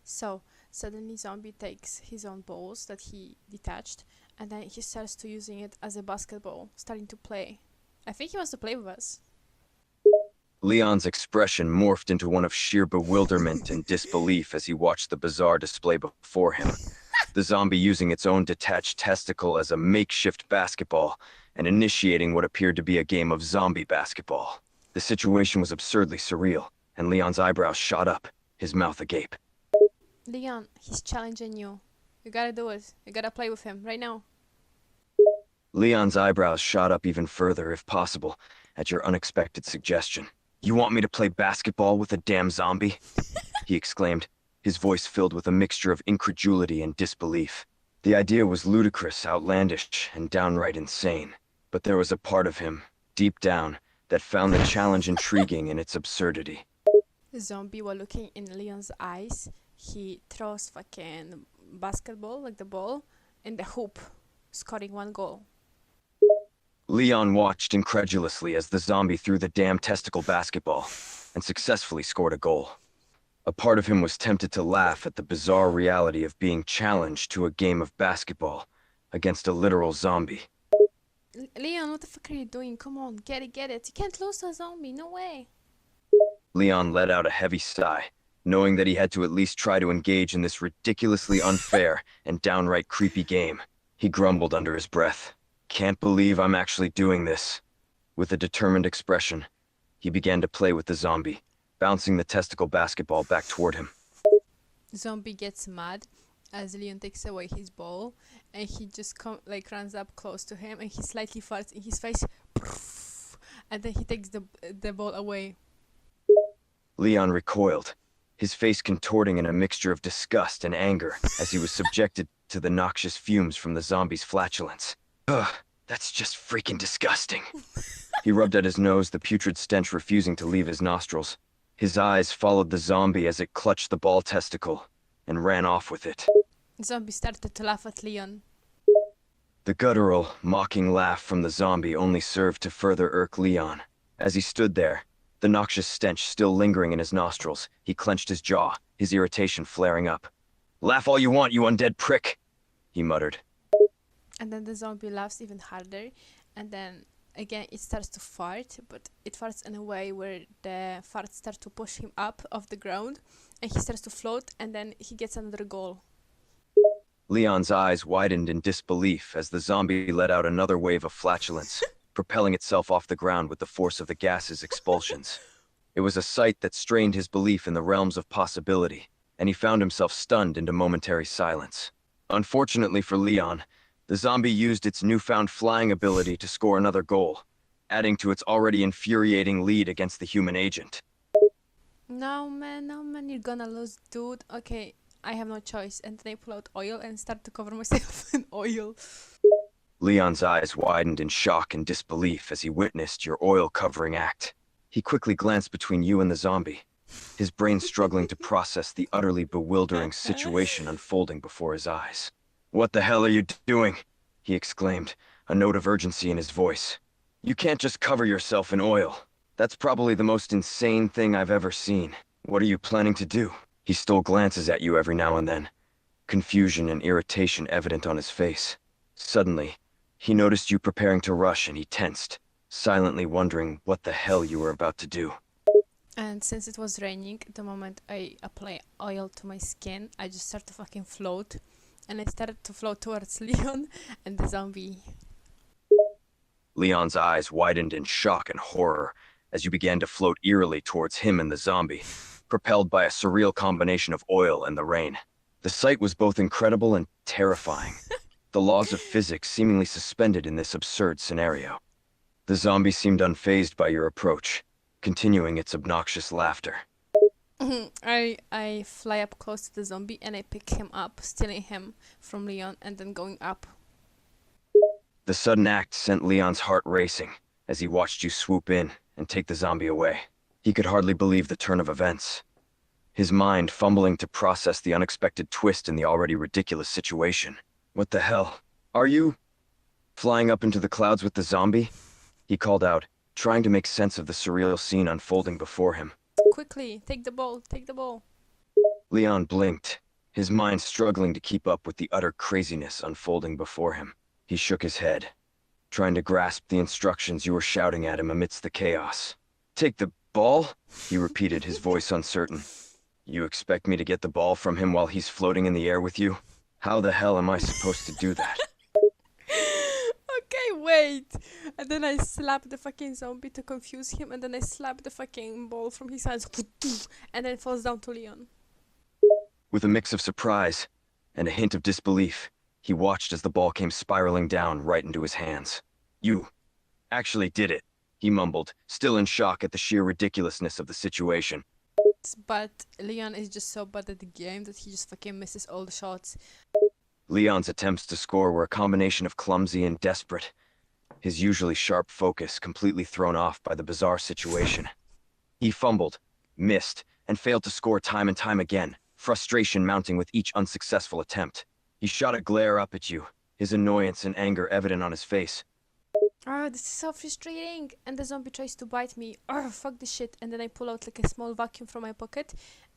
So suddenly Zombie takes his own balls that he detached and then he starts to using it as a basketball, starting to play. I think he wants to play with us. Leon's expression morphed into one of sheer bewilderment and disbelief as he watched the bizarre display before him. The zombie using its own detached testicle as a makeshift basketball and initiating what appeared to be a game of zombie basketball. The situation was absurdly surreal, and Leon's eyebrows shot up, his mouth agape. Leon, he's challenging you. You gotta do it. You gotta play with him right now. Leon's eyebrows shot up even further, if possible, at your unexpected suggestion. "You want me to play basketball with a damn zombie?" he exclaimed, his voice filled with a mixture of incredulity and disbelief. The idea was ludicrous, outlandish, and downright insane. But there was a part of him, deep down, that found the challenge intriguing in its absurdity. The zombie, while looking in Leon's eyes, he throws fucking basketball, like the ball, in the hoop, scoring one goal. Leon watched incredulously as the zombie threw the damn testicle basketball and successfully scored a goal. A part of him was tempted to laugh at the bizarre reality of being challenged to a game of basketball against a literal zombie. Leon, what the fuck are you doing? Come on, get it, get it. You can't lose to a zombie, no way. Leon let out a heavy sigh, knowing that he had to at least try to engage in this ridiculously unfair and downright creepy game. He grumbled under his breath. "Can't believe I'm actually doing this." With a determined expression, he began to play with the zombie, bouncing the testicle basketball back toward him. Zombie gets mad as Leon takes away his ball, and he just runs up close to him, and he slightly farts in his face, and then he takes the ball away. Leon recoiled, his face contorting in a mixture of disgust and anger as he was subjected to the noxious fumes from the zombie's flatulence. "Ugh, that's just freaking disgusting." He rubbed at his nose, the putrid stench refusing to leave his nostrils. His eyes followed the zombie as it clutched the ball testicle and ran off with it. Zombie started to laugh at Leon. The guttural, mocking laugh from the zombie only served to further irk Leon. As he stood there, the noxious stench still lingering in his nostrils, he clenched his jaw, his irritation flaring up. "Laugh all you want, you undead prick," he muttered. And then the zombie laughs even harder, and then again it starts to fart, but it farts in a way where the farts start to push him up off the ground, and he starts to float, and then he gets another goal. Leon's eyes widened in disbelief as the zombie let out another wave of flatulence, propelling itself off the ground with the force of the gas's expulsions. It was a sight that strained his belief in the realms of possibility, and he found himself stunned into momentary silence. Unfortunately for Leon, the zombie used its newfound flying ability to score another goal, adding to its already infuriating lead against the human agent. No man, you're gonna lose, dude. Okay, I have no choice. And then I pull out oil and start to cover myself in oil. Leon's eyes widened in shock and disbelief as he witnessed your oil-covering act. He quickly glanced between you and the zombie, his brain struggling to process the utterly bewildering situation unfolding before his eyes. "What the hell are you doing?" he exclaimed, a note of urgency in his voice. "You can't just cover yourself in oil. That's probably the most insane thing I've ever seen. What are you planning to do?" He stole glances at you every now and then, confusion and irritation evident on his face. Suddenly, he noticed you preparing to rush and he tensed, silently wondering what the hell you were about to do. And since it was raining, the moment I apply oil to my skin, I just start to fucking float. And I started to float towards Leon and the zombie. Leon's eyes widened in shock and horror as you began to float eerily towards him and the zombie, propelled by a surreal combination of oil and the rain. The sight was both incredible and terrifying, the laws of physics seemingly suspended in this absurd scenario. The zombie seemed unfazed by your approach, continuing its obnoxious laughter. I fly up close to the zombie and I pick him up, stealing him from Leon and then going up. The sudden act sent Leon's heart racing as he watched you swoop in and take the zombie away. He could hardly believe the turn of events, his mind fumbling to process the unexpected twist in the already ridiculous situation. "What the hell? Are you flying up into the clouds with the zombie?" he called out, trying to make sense of the surreal scene unfolding before him. Quickly, take the ball, take the ball. Leon blinked, his mind struggling to keep up with the utter craziness unfolding before him. He shook his head, trying to grasp the instructions you were shouting at him amidst the chaos. "Take the ball?" he repeated, his voice uncertain. "You expect me to get the ball from him while he's floating in the air with you? How the hell am I supposed to do that?" Okay, wait. And then I slap the fucking zombie to confuse him, and then I slap the fucking ball from his hands, and then it falls down to Leon. With a mix of surprise and a hint of disbelief, he watched as the ball came spiraling down right into his hands. "You actually did it," he mumbled, still in shock at the sheer ridiculousness of the situation. But Leon is just so bad at the game that he just fucking misses all the shots. Leon's attempts to score were a combination of clumsy and desperate, his usually sharp focus completely thrown off by the bizarre situation. He fumbled, missed, and failed to score time and time again, frustration mounting with each unsuccessful attempt. He shot a glare up at you, his annoyance and anger evident on his face. Oh, this is so frustrating. And the zombie tries to bite me. Oh, fuck this shit. And then I pull out like a small vacuum from my pocket,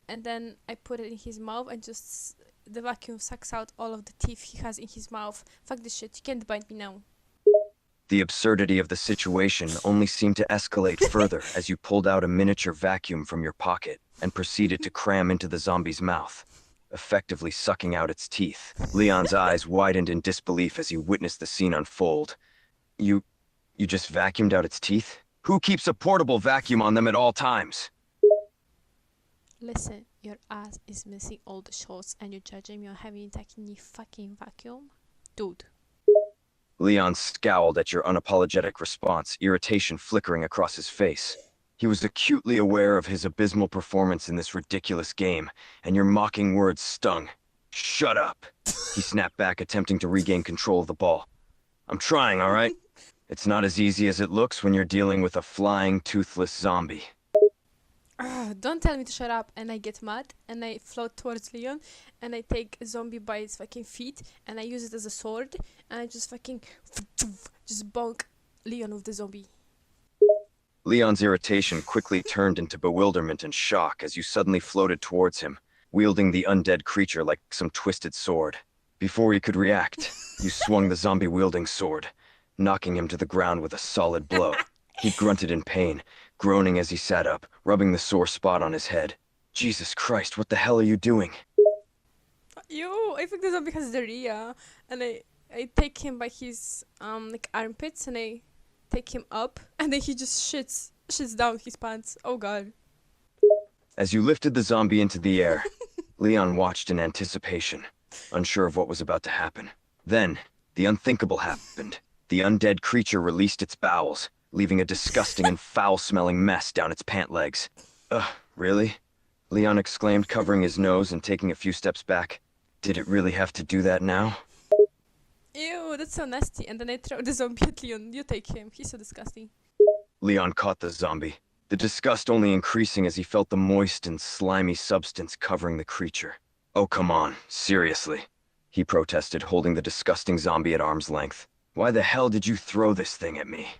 and then I put it in his mouth, and just the vacuum sucks out all of the teeth he has in his mouth. Fuck this shit. You can't bite me now. The absurdity of the situation only seemed to escalate further as you pulled out a miniature vacuum from your pocket and proceeded to cram into the zombie's mouth, effectively sucking out its teeth. Leon's eyes widened in disbelief as he witnessed the scene unfold. You just vacuumed out its teeth? Who keeps a portable vacuum on them at all times?" Listen, your ass is missing all the shots, and you're judging me on having a tiny fucking vacuum? Dude. Leon scowled at your unapologetic response, irritation flickering across his face. He was acutely aware of his abysmal performance in this ridiculous game, and your mocking words stung. "Shut up," he snapped back, attempting to regain control of the ball. "I'm trying, all right? It's not as easy as it looks when you're dealing with a flying, toothless zombie." Don't tell me to shut up. And I get mad, and I float towards Leon, and I take a zombie by its fucking feet, and I use it as a sword, and I just fucking just bonk Leon with the zombie. Leon's irritation quickly turned into bewilderment and shock as you suddenly floated towards him, wielding the undead creature like some twisted sword. Before he could react, you swung the zombie-wielding sword, knocking him to the ground with a solid blow. He grunted in pain, groaning as he sat up, rubbing the sore spot on his head. "Jesus Christ, what the hell are you doing?" Yo, I think the zombie has diarrhea, and I take him by his like armpits, and I take him up, and then he just shits down his pants. Oh god. As you lifted the zombie into the air, Leon watched in anticipation, unsure of what was about to happen. Then, the unthinkable happened. The undead creature released its bowels, leaving a disgusting and foul-smelling mess down its pant legs. "Ugh, really?" Leon exclaimed, covering his nose and taking a few steps back. "Did it really have to do that now?" Ew, that's so nasty. And then I throw the zombie at Leon. You take him. He's so disgusting. Leon caught the zombie, the disgust only increasing as he felt the moist and slimy substance covering the creature. "Oh, come on, seriously," he protested, holding the disgusting zombie at arm's length. "Why the hell did you throw this thing at me?"